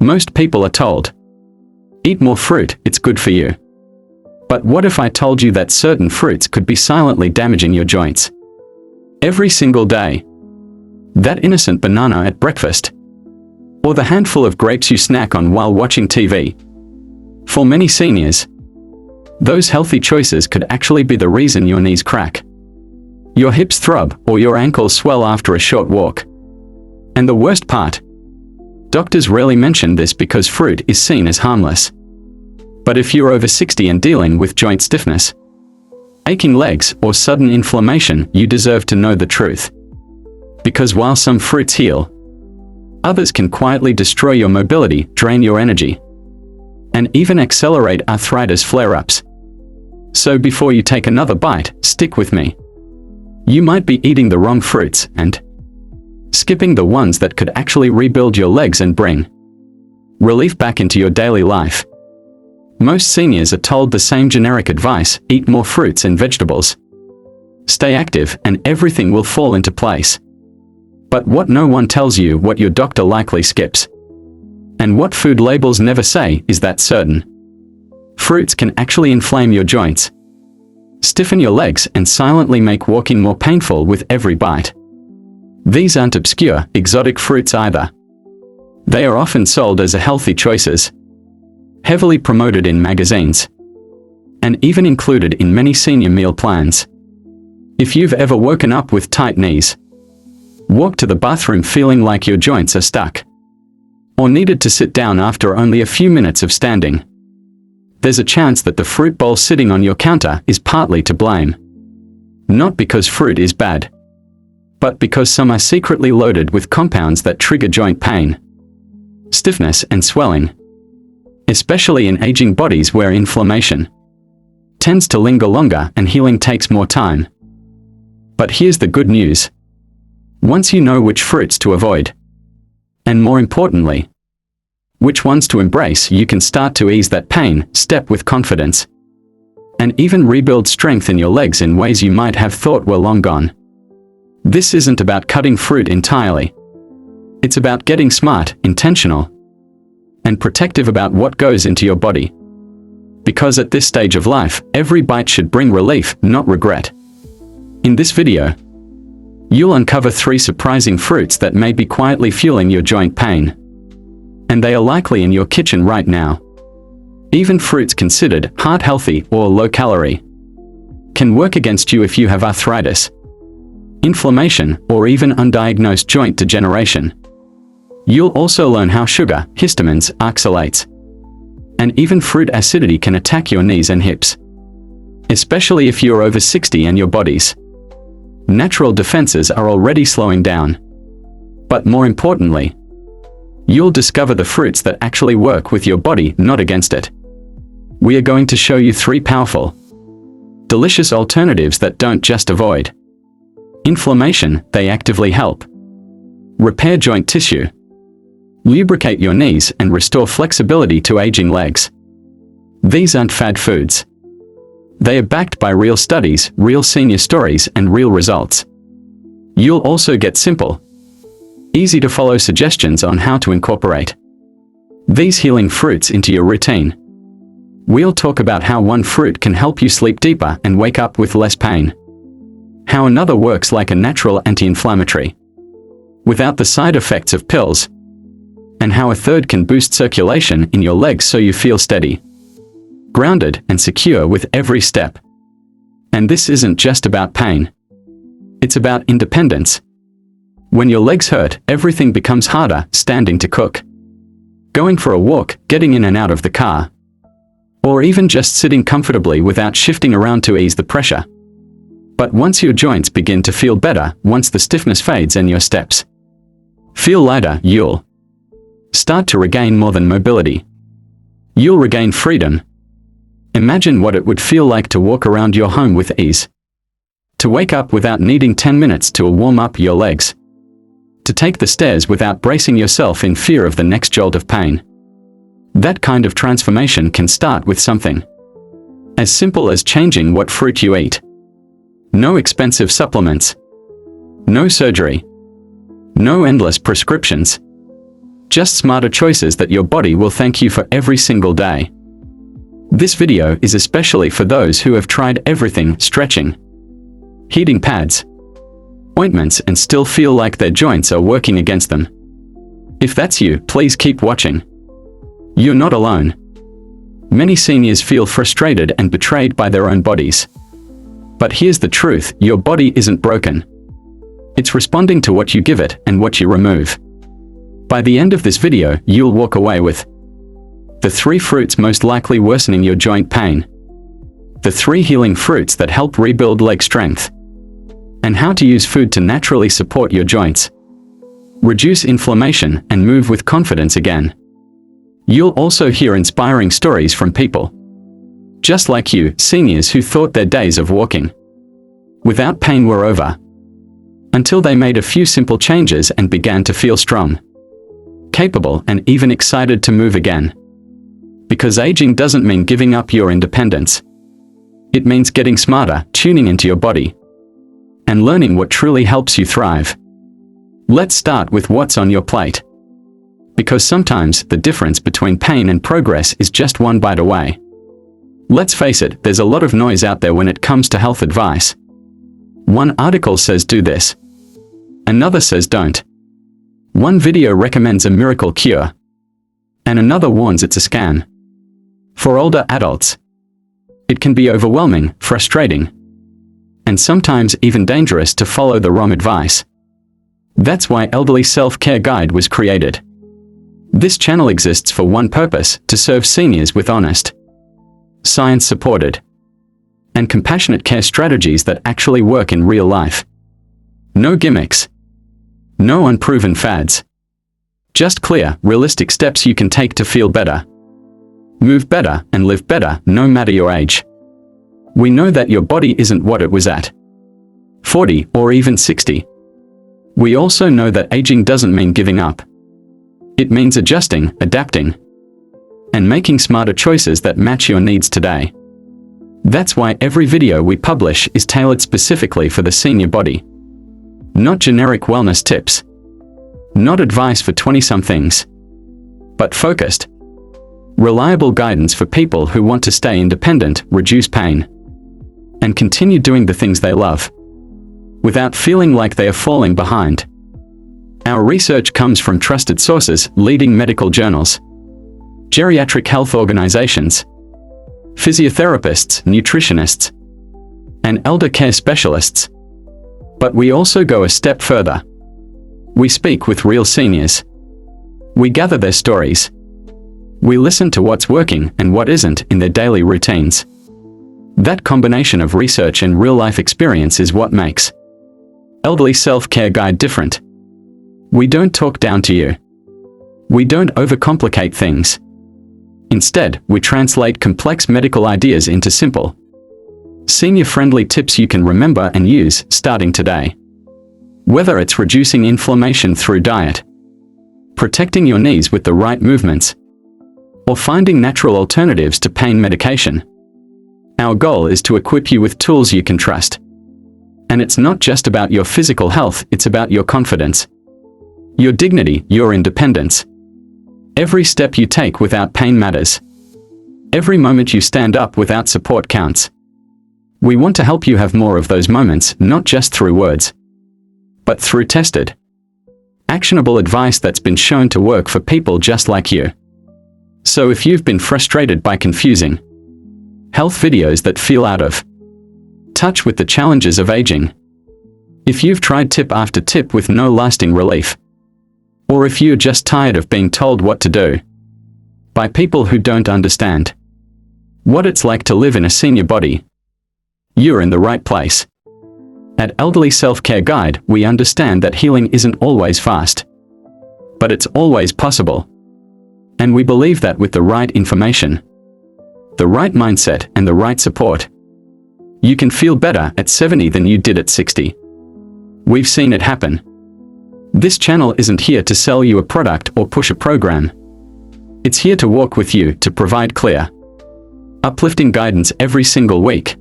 Most people are told, eat more fruit, it's good for you. But what if I told you that certain fruits could be silently damaging your joints? Every single day. That innocent banana at breakfast. Or the handful of grapes you snack on while watching TV. For many seniors, those healthy choices could actually be the reason your knees crack, your hips throb, or your ankles swell after a short walk. And the worst part? Doctors rarely mention this because fruit is seen as harmless. But if you're over 60 and dealing with joint stiffness, aching legs, or sudden inflammation, you deserve to know the truth. Because while some fruits heal, others can quietly destroy your mobility, drain your energy, and even accelerate arthritis flare-ups. So before you take another bite, stick with me. You might be eating the wrong fruits and skipping the ones that could actually rebuild your legs and bring relief back into your daily life. Most seniors are told the same generic advice: eat more fruits and vegetables, stay active, and everything will fall into place. But what no one tells you, what your doctor likely skips, and what food labels never say, is that certain fruits can actually inflame your joints, stiffen your legs, and silently make walking more painful with every bite. These aren't obscure, exotic fruits either. They are often sold as healthy choices, heavily promoted in magazines, and even included in many senior meal plans. If you've ever woken up with tight knees, walked to the bathroom feeling like your joints are stuck, or needed to sit down after only a few minutes of standing, there's a chance that the fruit bowl sitting on your counter is partly to blame. Not because fruit is bad, but because some are secretly loaded with compounds that trigger joint pain, stiffness, and swelling, especially in aging bodies where inflammation tends to linger longer and healing takes more time. But here's the good news. Once you know which fruits to avoid, and more importantly, which ones to embrace, you can start to ease that pain, step with confidence, and even rebuild strength in your legs in ways you might have thought were long gone. This isn't about cutting fruit entirely. It's about getting smart, intentional, and protective about what goes into your body. Because at this stage of life, every bite should bring relief, not regret. In this video, you'll uncover 3 surprising fruits that may be quietly fueling your joint pain. And they are likely in your kitchen right now. Even fruits considered heart-healthy or low-calorie can work against you if you have arthritis, inflammation, or even undiagnosed joint degeneration. You'll also learn how sugar, histamines, oxalates, and even fruit acidity can attack your knees and hips, especially if you're over 60 and your body's natural defenses are already slowing down. But more importantly, you'll discover the fruits that actually work with your body, not against it. We are going to show you 3 powerful, delicious alternatives that don't just avoid inflammation, they actively help repair joint tissue, lubricate your knees, and restore flexibility to aging legs. These aren't fad foods. They are backed by real studies, real senior stories, and real results. You'll also get simple, easy-to-follow suggestions on how to incorporate these healing fruits into your routine. We'll talk about how one fruit can help you sleep deeper and wake up with less pain, how another works like a natural anti-inflammatory without the side effects of pills, and how a third can boost circulation in your legs so you feel steady, grounded, and secure with every step. And this isn't just about pain. It's about independence. When your legs hurt, everything becomes harder: standing to cook, going for a walk, getting in and out of the car, or even just sitting comfortably without shifting around to ease the pressure. But once your joints begin to feel better, once the stiffness fades and your steps feel lighter, you'll start to regain more than mobility. You'll regain freedom. Imagine what it would feel like to walk around your home with ease, to wake up without needing 10 minutes to warm up your legs, to take the stairs without bracing yourself in fear of the next jolt of pain. That kind of transformation can start with something as simple as changing what fruit you eat. No expensive supplements, no surgery, no endless prescriptions. Just smarter choices that your body will thank you for every single day. This video is especially for those who have tried everything: stretching, heating pads, ointments, and still feel like their joints are working against them. If that's you, please keep watching. You're not alone. Many seniors feel frustrated and betrayed by their own bodies. But here's the truth: your body isn't broken. It's responding to what you give it and what you remove. By the end of this video, you'll walk away with the 3 fruits most likely worsening your joint pain, the 3 healing fruits that help rebuild leg strength, and how to use food to naturally support your joints, reduce inflammation, and move with confidence again. You'll also hear inspiring stories from people just like you, seniors who thought their days of walking without pain were over, until they made a few simple changes and began to feel strong, capable, and even excited to move again. Because aging doesn't mean giving up your independence. It means getting smarter, tuning into your body, and learning what truly helps you thrive. Let's start with what's on your plate. Because sometimes the difference between pain and progress is just one bite away. Let's face it, there's a lot of noise out there when it comes to health advice. One article says do this. Another says don't. One video recommends a miracle cure, and another warns it's a scam. For older adults, it can be overwhelming, frustrating, and sometimes even dangerous to follow the wrong advice. That's why Elderly Self-Care Guide was created. This channel exists for one purpose: to serve seniors with honest, science-supported, and compassionate care strategies that actually work in real life. No gimmicks. No unproven fads. Just clear, realistic steps you can take to feel better, move better, and live better, no matter your age. We know that your body isn't what it was at 40 or even 60. We also know that aging doesn't mean giving up. It means adjusting, adapting, and making smarter choices that match your needs today. That's why every video we publish is tailored specifically for the senior body. Not generic wellness tips. Not advice for 20-somethings. But focused, reliable guidance for people who want to stay independent, reduce pain, and continue doing the things they love, without feeling like they are falling behind. Our research comes from trusted sources: leading medical journals, geriatric health organizations, physiotherapists, nutritionists, and elder care specialists. But we also go a step further. We speak with real seniors. We gather their stories. We listen to what's working and what isn't in their daily routines. That combination of research and real-life experience is what makes Elderly Self-Care Guide different. We don't talk down to you. We don't overcomplicate things. Instead, we translate complex medical ideas into simple, senior-friendly tips you can remember and use starting today. Whether it's reducing inflammation through diet, protecting your knees with the right movements, or finding natural alternatives to pain medication, our goal is to equip you with tools you can trust. And it's not just about your physical health, it's about your confidence, your dignity, your independence. Every step you take without pain matters. Every moment you stand up without support counts. We want to help you have more of those moments, not just through words, but through tested, actionable advice that's been shown to work for people just like you. So if you've been frustrated by confusing health videos that feel out of touch with the challenges of aging, if you've tried tip after tip with no lasting relief, or if you're just tired of being told what to do by people who don't understand what it's like to live in a senior body, you're in the right place. At Elderly Self-Care Guide, we understand that healing isn't always fast, but it's always possible. And we believe that with the right information, the right mindset, and the right support, you can feel better at 70 than you did at 60. We've seen it happen. This channel isn't here to sell you a product or push a program. It's here to walk with you, to provide clear, uplifting guidance every single week,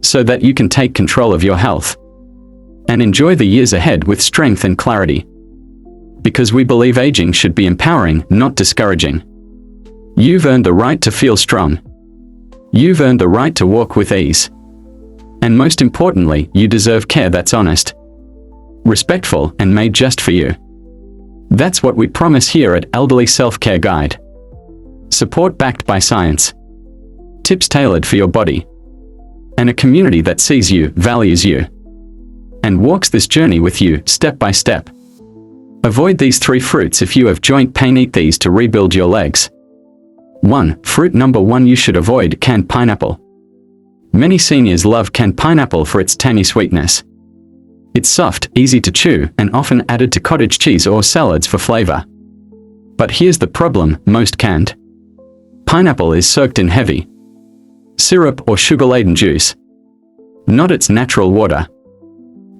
so that you can take control of your health and enjoy the years ahead with strength and clarity. Because we believe aging should be empowering, not discouraging. You've earned the right to feel strong. You've earned the right to walk with ease. And most importantly, you deserve care that's honest, respectful, and made just for you. That's what we promise here at Elderly Self-Care Guide. Support backed by science. Tips tailored for your body. And a community that sees you, values you, and walks this journey with you, step by step. Avoid these 3 fruits if you have joint pain. Eat these to rebuild your legs. 1. Fruit number 1 you should avoid: canned pineapple. Many seniors love canned pineapple for its tangy sweetness. It's soft, easy to chew, and often added to cottage cheese or salads for flavor. But here's the problem: most canned pineapple is soaked in heavy syrup or sugar-laden juice, not its natural water.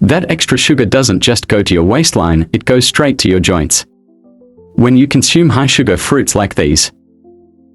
That extra sugar doesn't just go to your waistline, it goes straight to your joints. When you consume high-sugar fruits like these,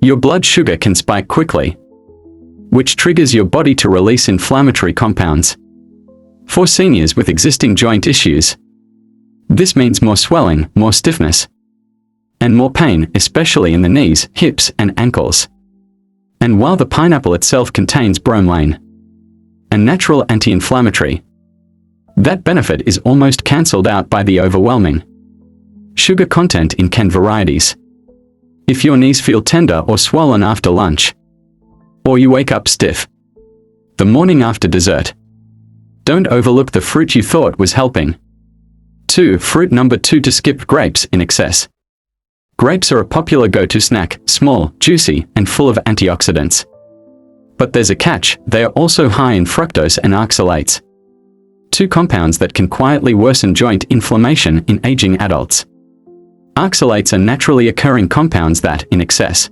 your blood sugar can spike quickly, which triggers your body to release inflammatory compounds. For seniors with existing joint issues, this means more swelling, more stiffness, and more pain, especially in the knees, hips, and ankles. And while the pineapple itself contains bromelain, a natural anti-inflammatory, that benefit is almost cancelled out by the overwhelming sugar content in canned varieties. If your knees feel tender or swollen after lunch, or you wake up stiff the morning after dessert, don't overlook the fruit you thought was helping. 2. Fruit number 2 to skip: grapes in excess. Grapes are a popular go-to snack, small, juicy, and full of antioxidants. But there's a catch: they are also high in fructose and oxalates, 2 compounds that can quietly worsen joint inflammation in aging adults. Oxalates are naturally occurring compounds that, in excess,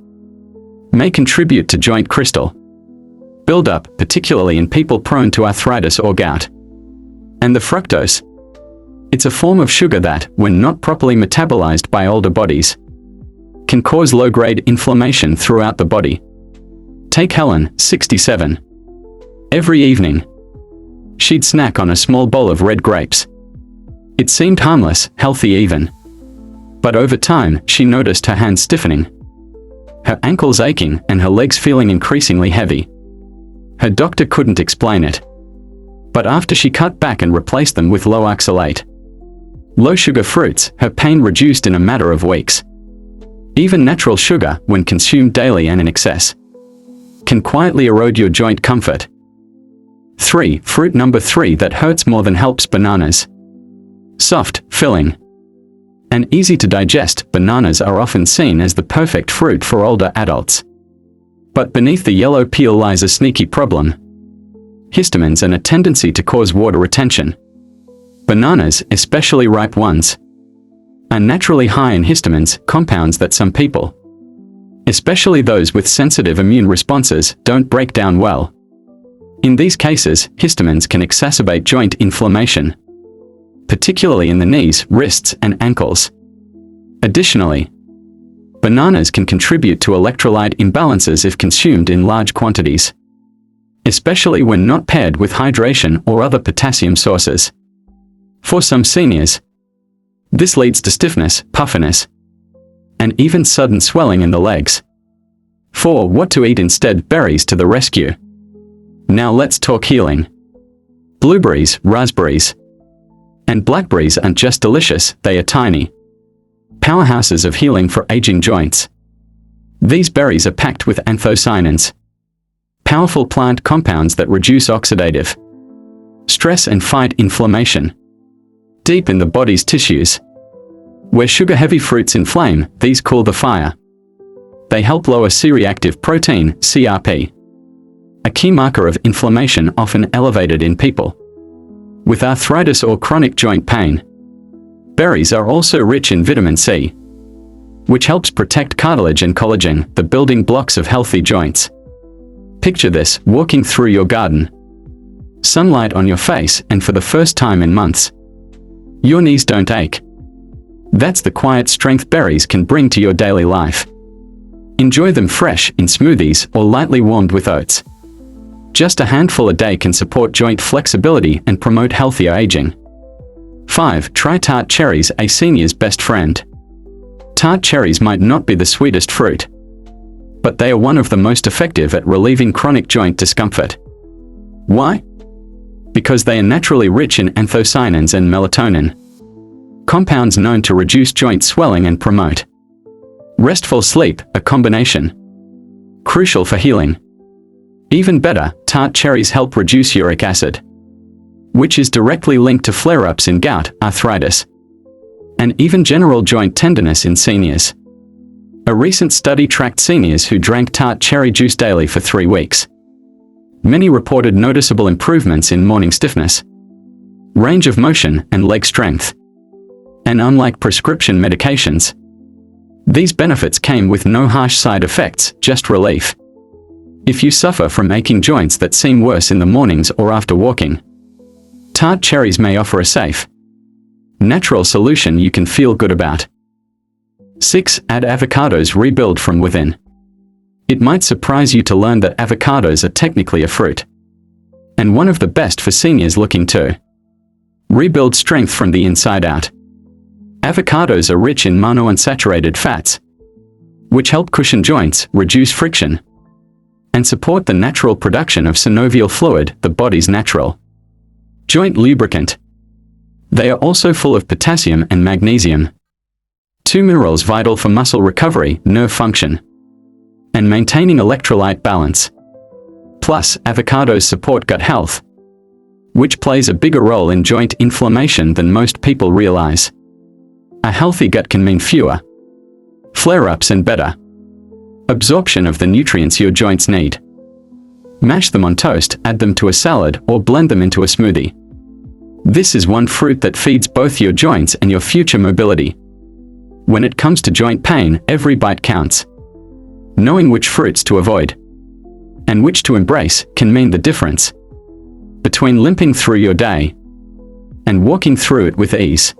may contribute to joint crystal buildup, particularly in people prone to arthritis or gout. And the fructose, it's a form of sugar that, when not properly metabolized by older bodies, can cause low-grade inflammation throughout the body. Take Helen, 67. Every evening, she'd snack on a small bowl of red grapes. It seemed harmless, healthy even. But over time, she noticed her hands stiffening, her ankles aching, and her legs feeling increasingly heavy. Her doctor couldn't explain it. But after she cut back and replaced them with low oxalate, low sugar fruits, her pain reduced in a matter of weeks. Even natural sugar, when consumed daily and in excess, can quietly erode your joint comfort. 3. Fruit number 3 that hurts more than helps: bananas. Soft, filling, and easy to digest, bananas are often seen as the perfect fruit for older adults. But beneath the yellow peel lies a sneaky problem: histamines and a tendency to cause water retention. Bananas, especially ripe ones, are naturally high in histamines, compounds that some people, especially those with sensitive immune responses, don't break down well. In these cases, histamines can exacerbate joint inflammation, particularly in the knees, wrists, and ankles. Additionally, bananas can contribute to electrolyte imbalances if consumed in large quantities, especially when not paired with hydration or other potassium sources. For some seniors, this leads to stiffness, puffiness, and even sudden swelling in the legs. 4. What to eat instead: berries to the rescue. Now let's talk healing. Blueberries, raspberries, and blackberries aren't just delicious, they are tiny powerhouses of healing for aging joints. These berries are packed with anthocyanins, powerful plant compounds that reduce oxidative stress and fight inflammation. Deep in the body's tissues, where sugar-heavy fruits inflame, these cool the fire. They help lower C-reactive protein, CRP, a key marker of inflammation often elevated in people with arthritis or chronic joint pain. Berries are also rich in vitamin C, which helps protect cartilage and collagen, the building blocks of healthy joints. Picture this: walking through your garden, sunlight on your face, and for the first time in months, your knees don't ache. That's the quiet strength berries can bring to your daily life. Enjoy them fresh, in smoothies, or lightly warmed with oats. Just a handful a day can support joint flexibility and promote healthier aging. 5. Try tart cherries, a senior's best friend. Tart cherries might not be the sweetest fruit, but they are one of the most effective at relieving chronic joint discomfort. Why? Because they are naturally rich in anthocyanins and melatonin, compounds known to reduce joint swelling and promote restful sleep, a combination crucial for healing. Even better, tart cherries help reduce uric acid, which is directly linked to flare-ups in gout, arthritis, and even general joint tenderness in seniors. A recent study tracked seniors who drank tart cherry juice daily for 3 weeks. Many reported noticeable improvements in morning stiffness, range of motion, and leg strength. And unlike prescription medications, these benefits came with no harsh side effects, just relief. If you suffer from aching joints that seem worse in the mornings or after walking, tart cherries may offer a safe, natural solution you can feel good about. 6. Add avocados, rebuild from within. It might surprise you to learn that avocados are technically a fruit, and one of the best for seniors looking to rebuild strength from the inside out. Avocados are rich in monounsaturated fats, which help cushion joints, reduce friction, and support the natural production of synovial fluid, the body's natural joint lubricant. They are also full of potassium and magnesium, 2 minerals vital for muscle recovery, nerve function, and maintaining electrolyte balance. Plus, avocados support gut health, which plays a bigger role in joint inflammation than most people realize. A healthy gut can mean fewer flare-ups and better absorption of the nutrients your joints need. Mash them on toast, add them to a salad, or blend them into a smoothie. This is one fruit that feeds both your joints and your future mobility. When it comes to joint pain, every bite counts. Knowing which fruits to avoid and which to embrace can mean the difference between limping through your day and walking through it with ease.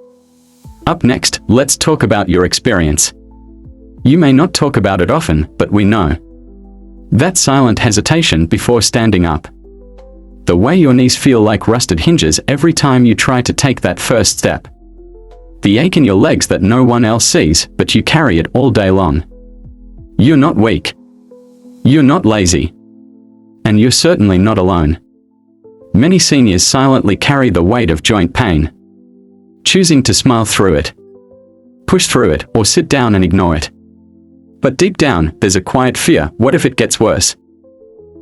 Up next, let's talk about your experience. You may not talk about it often, but we know that silent hesitation before standing up. The way your knees feel like rusted hinges every time you try to take that first step. The ache in your legs that no one else sees, but you carry it all day long. You're not weak. You're not lazy. And you're certainly not alone. Many seniors silently carry the weight of joint pain, choosing to smile through it, push through it, or sit down and ignore it. But deep down, there's a quiet fear. What if it gets worse?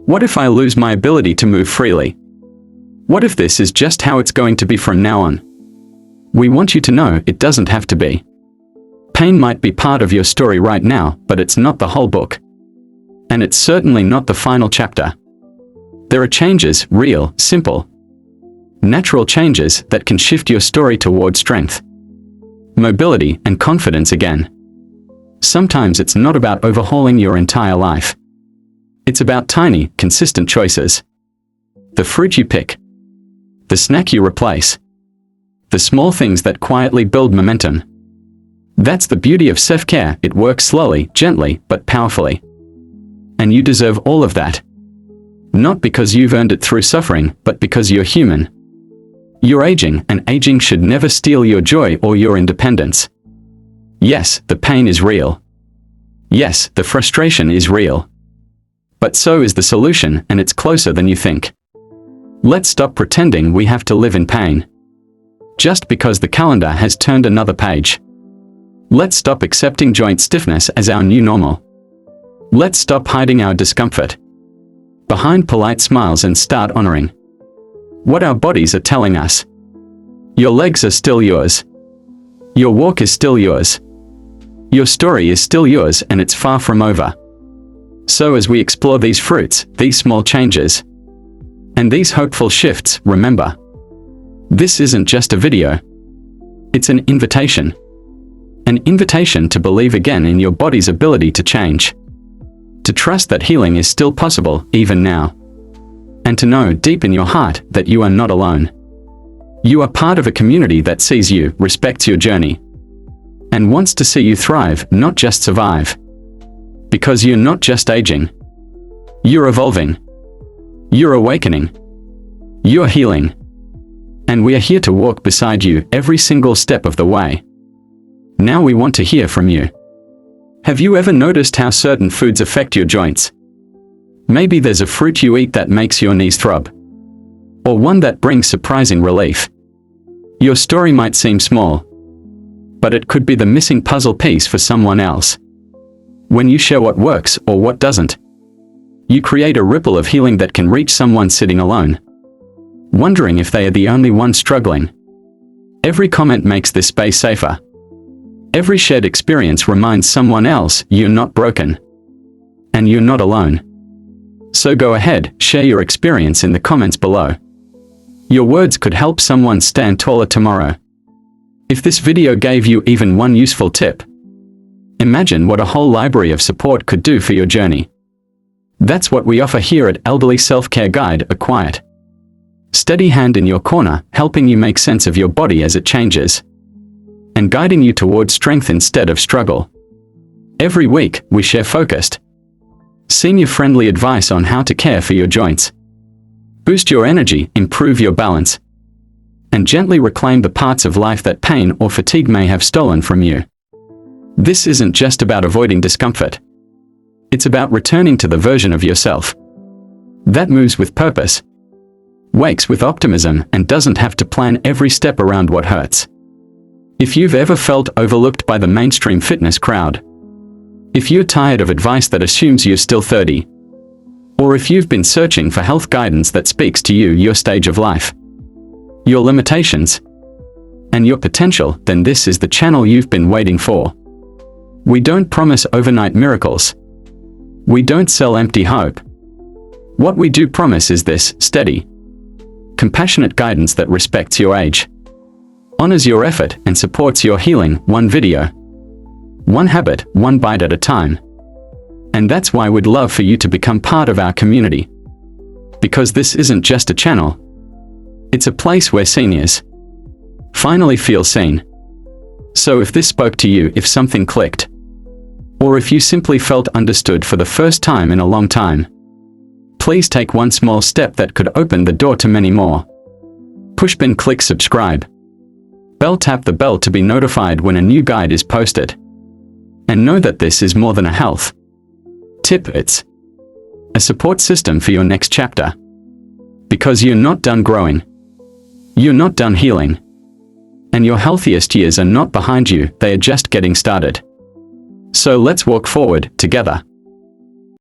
What if I lose my ability to move freely? What if this is just how it's going to be from now on? We want you to know it doesn't have to be. Pain might be part of your story right now, but it's not the whole book. And it's certainly not the final chapter. There are changes, real, simple, natural changes that can shift your story toward strength, mobility, and confidence again. Sometimes it's not about overhauling your entire life. It's about tiny, consistent choices. The fruit you pick, the snack you replace, the small things that quietly build momentum. That's the beauty of self-care. It works slowly, gently, but powerfully. And you deserve all of that. Not because you've earned it through suffering, but because you're human. You're aging, and aging should never steal your joy or your independence. Yes, the pain is real. Yes, the frustration is real. But so is the solution, and it's closer than you think. Let's stop pretending we have to live in pain just because the calendar has turned another page. Let's stop accepting joint stiffness as our new normal. Let's stop hiding our discomfort behind polite smiles and start honoring what our bodies are telling us. Your legs are still yours. Your walk is still yours. Your story is still yours, and it's far from over. So as we explore these fruits, these small changes, and these hopeful shifts, remember, this isn't just a video. It's an invitation. An invitation to believe again in your body's ability to change. To trust that healing is still possible, even now. And to know deep in your heart that you are not alone. You are part of a community that sees you, respects your journey, and wants to see you thrive, not just survive. Because you're not just aging. You're evolving. You're awakening. You're healing. And we are here to walk beside you every single step of the way. Now we want to hear from you. Have you ever noticed how certain foods affect your joints? Maybe there's a fruit you eat that makes your knees throb. Or one that brings surprising relief. Your story might seem small, but it could be the missing puzzle piece for someone else. When you share what works or what doesn't, you create a ripple of healing that can reach someone sitting alone, wondering if they are the only one struggling. Every comment makes this space safer. Every shared experience reminds someone else you're not broken. And you're not alone. So go ahead, share your experience in the comments below. Your words could help someone stand taller tomorrow. If this video gave you even one useful tip, imagine what a whole library of support could do for your journey. That's what we offer here at Elderly Self-Care Guide, a quiet, steady hand in your corner, helping you make sense of your body as it changes, and guiding you towards strength instead of struggle. Every week, we share focused, senior-friendly advice on how to care for your joints, boost your energy, improve your balance, and gently reclaim the parts of life that pain or fatigue may have stolen from you. This isn't just about avoiding discomfort. It's about returning to the version of yourself that moves with purpose, wakes with optimism, and doesn't have to plan every step around what hurts. If you've ever felt overlooked by the mainstream fitness crowd, if you're tired of advice that assumes you're still 30, or if you've been searching for health guidance that speaks to you, your stage of life, your limitations, and your potential, then this is the channel you've been waiting for. We don't promise overnight miracles. We don't sell empty hope. What we do promise is this: steady, compassionate guidance that respects your age, honors your effort, and supports your healing, one video, one habit, one bite at a time. And that's why we'd love for you to become part of our community. Because this isn't just a channel. It's a place where seniors finally feel seen. So if this spoke to you, if something clicked, or if you simply felt understood for the first time in a long time, please take one small step that could open the door to many more. Push bin, click subscribe. Bell, tap the bell to be notified when a new guide is posted. And know that this is more than a health tip, it's a support system for your next chapter. Because you're not done growing. You're not done healing. And your healthiest years are not behind you, they are just getting started. So let's walk forward together.